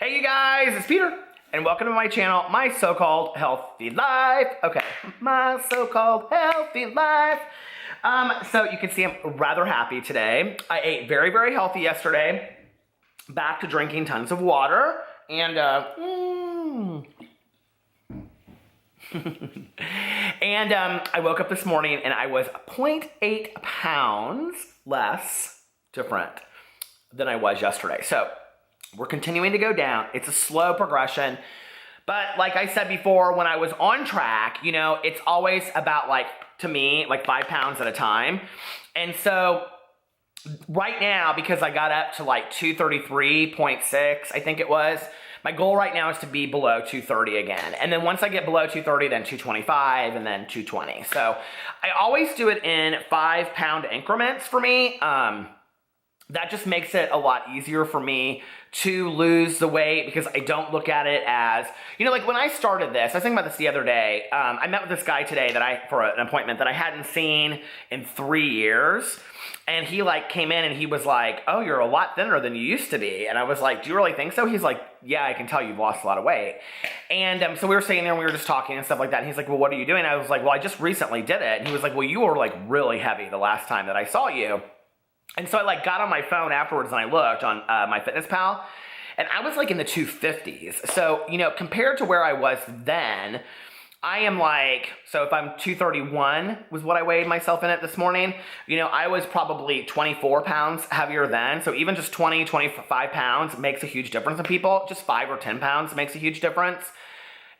Hey you guys, it's Peter, and welcome to my channel, My So-Called Healthy Life. Okay, My So-Called Healthy Life. So you can see I'm rather happy today. I ate very, very healthy yesterday. Back to drinking tons of water, and I woke up this morning and I was 0.8 pounds less different than I was yesterday. So we're continuing to go down. It's a slow progression. But like I said before, when I was on track, you know, it's always about to me, 5 pounds at a time. And so right now, because I got up to 233.6, I think it was, my goal right now is to be below 230 again. And then once I get below 230, then 225 and then 220. So I always do it in 5 pound increments for me. That just makes it a lot easier for me to lose the weight because I don't look at it as, when I started this, I was thinking about this the other day. I met with this guy today for an appointment that I hadn't seen in 3 years. And he came in and he was like, oh, you're a lot thinner than you used to be. And I was like, do you really think so? He's like, yeah, I can tell you've lost a lot of weight. And so we were sitting there and we were just talking and stuff like that. And he's like, well, what are you doing? I was like, well, I just recently did it. And he was like, well, you were really heavy the last time that I saw you. And so I got on my phone afterwards and I looked on my Fitness Pal, and I was in the 250s. So, compared to where I was then, I am so if I'm 231 was what I weighed myself in it this morning, I was probably 24 pounds heavier then. So even just 25 pounds makes a huge difference in people. Just 5 or 10 pounds makes a huge difference.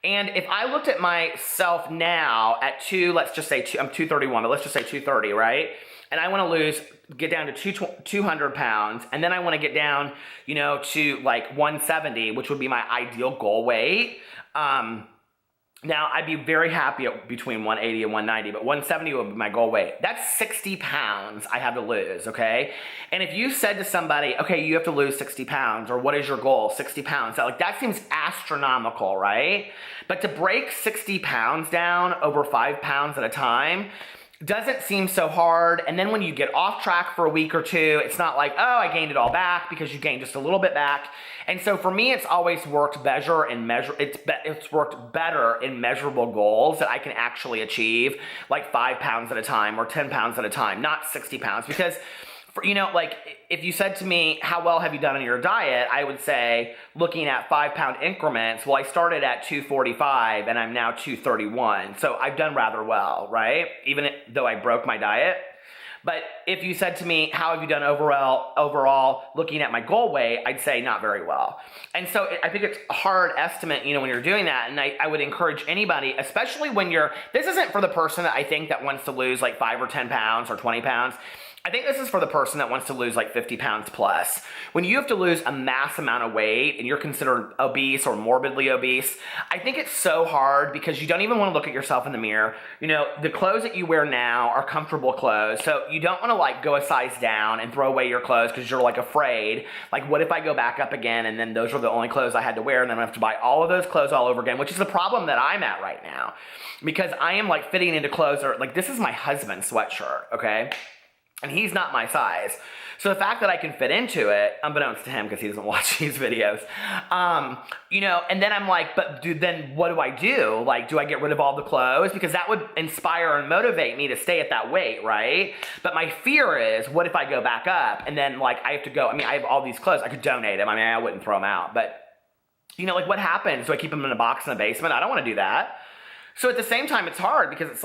And if I looked at myself now at let's just say I'm 231, but let's just say 230, right? And I want to get down to 200 pounds, and then I want to get down, to 170, which would be my ideal goal weight. Now, I'd be very happy at between 180 and 190, but 170 would be my goal weight. That's 60 pounds I have to lose, okay? And if you said to somebody, okay, you have to lose 60 pounds, or what is your goal, 60 pounds, that seems astronomical, right? But to break 60 pounds down over 5 pounds at a time doesn't seem so hard. And then when you get off track for a week or two, it's not oh, I gained it all back, because you gained just a little bit back. And so for me, it's always worked it's worked better in measurable goals that I can actually achieve, 5 pounds at a time or 10 pounds at a time, not 60 pounds. Because if you said to me, how well have you done on your diet? I would say, looking at 5 pound increments, well, I started at 245 and I'm now 231. So I've done rather well, right? Even though I broke my diet. But if you said to me, how have you done overall looking at my goal weight, I'd say not very well. And so I think it's a hard estimate, when you're doing that. And I would encourage anybody, especially when this isn't for the person that I think that wants to lose 5 or 10 pounds or 20 pounds. I think this is for the person that wants to lose 50 pounds plus. When you have to lose a mass amount of weight and you're considered obese or morbidly obese, I think it's so hard because you don't even want to look at yourself in the mirror. The clothes that you wear now are comfortable clothes, so you don't want to go a size down and throw away your clothes because you're afraid. What if I go back up again and then those are the only clothes I had to wear, and then I have to buy all of those clothes all over again, which is the problem that I'm at right now. Because I am fitting into clothes that are this is my husband's sweatshirt, okay? And he's not my size. So the fact that I can fit into it, unbeknownst to him because he doesn't watch these videos, and then I'm but then what do I do? Do I get rid of all the clothes? Because that would inspire and motivate me to stay at that weight, right? But my fear is, what if I go back up and then I have to go, I have all these clothes, I could donate them. I wouldn't throw them out, but what happens? Do I keep them in a box in the basement? I don't want to do that. So at the same time, it's hard because it's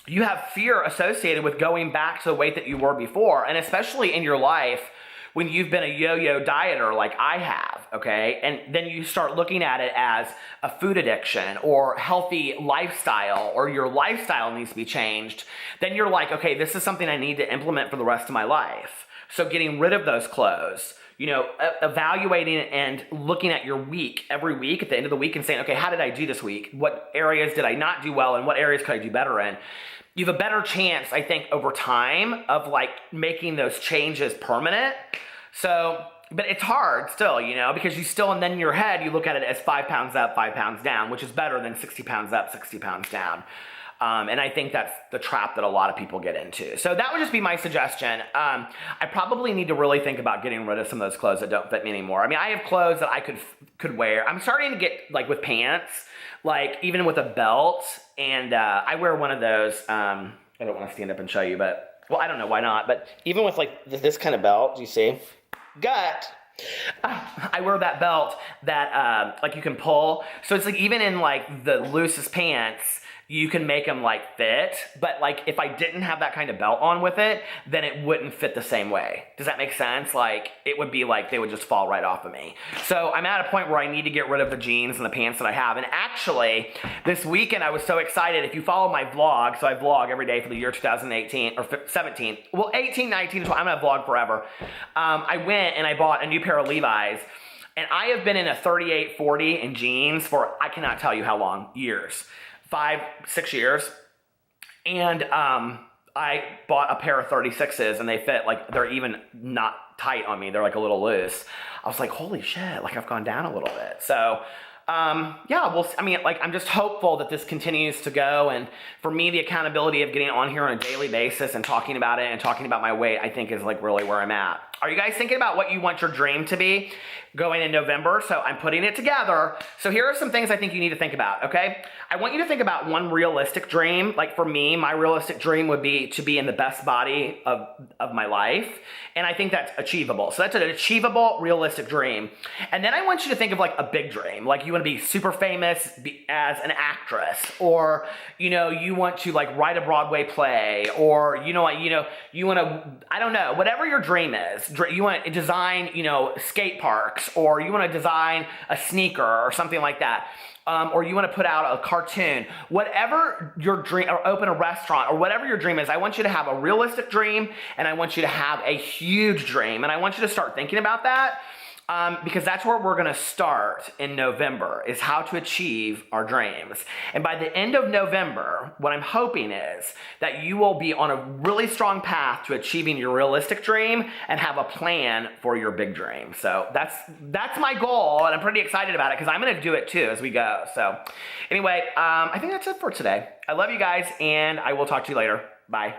you have fear associated with going back to the weight that you were before, and especially in your life when you've been a yo-yo dieter like I have, okay? And then you start looking at it as a food addiction or healthy lifestyle, or your lifestyle needs to be changed. Then you're okay, this is something I need to implement for the rest of my life. So getting rid of those clothes, evaluating and looking at your week every week at the end of the week and saying, okay, how did I do this week? What areas did I not do well and what areas could I do better in? You have a better chance, I think, over time of making those changes permanent. So, but it's hard still, because you still, and then in your head, you look at it as 5 pounds up, 5 pounds down, which is better than 60 pounds up, 60 pounds down. And I think that's the trap that a lot of people get into. So that would just be my suggestion. I probably need to really think about getting rid of some of those clothes that don't fit me anymore. I mean, I have clothes that I could wear. I'm starting to get, like, with pants, like, even with a belt, and I wear one of those, I don't want to stand up and show you, but, well, I don't know why not, but even with, like, this kind of belt, do you see? I wear that belt that, like, you can pull, so it's, like, even in, like, the loosest pants, you can make them, like, fit, but, like, if I didn't have that kind of belt on with it, then it wouldn't fit the same way. Does that make sense? Like, it would be like they would just fall right off of me. So I'm at a point where I need to get rid of the jeans and the pants that I have, and actually, this weekend I was so excited. If you follow my vlog, so I vlog every day for the year 2018, or 17, well, 18, 19, 20, I'm gonna vlog forever. I went and I bought a new pair of Levi's, and I have been in a 38-40 in jeans for, I cannot tell you how long, years. 5, 6 years, and I bought a pair of 36s, and they fit, like, they're even not tight on me. They're, like, a little loose. I was like, holy shit, like, I've gone down a little bit. So, yeah, well, I mean, like, I'm just hopeful that this continues to go, and for me, the accountability of getting on here on a daily basis and talking about it and talking about my weight, I think is, like, really where I'm at. Are you guys thinking about what you want your dream to be going in November? So I'm putting it together. So here are some things I think you need to think about, okay? I want you to think about one realistic dream. Like for me, my realistic dream would be to be in the best body of my life. And I think that's achievable. So that's an achievable, realistic dream. And then I want you to think of like a big dream. Like you want to be super famous as an actress, or, you know, you want to like write a Broadway play, or, you know, you want to, I don't know, whatever your dream is. You want to design, you know, skate parks, or you want to design a sneaker or something like that. Or you want to put out a cartoon, whatever your dream, or open a restaurant, or whatever your dream is. I want you to have a realistic dream, and I want you to have a huge dream, and I want you to start thinking about that. Because that's where we're going to start in November, is how to achieve our dreams. And by the end of November, what I'm hoping is that you will be on a really strong path to achieving your realistic dream and have a plan for your big dream. So that's my goal, and I'm pretty excited about it because I'm going to do it too as we go. So anyway, I think that's it for today. I love you guys, and I will talk to you later. Bye.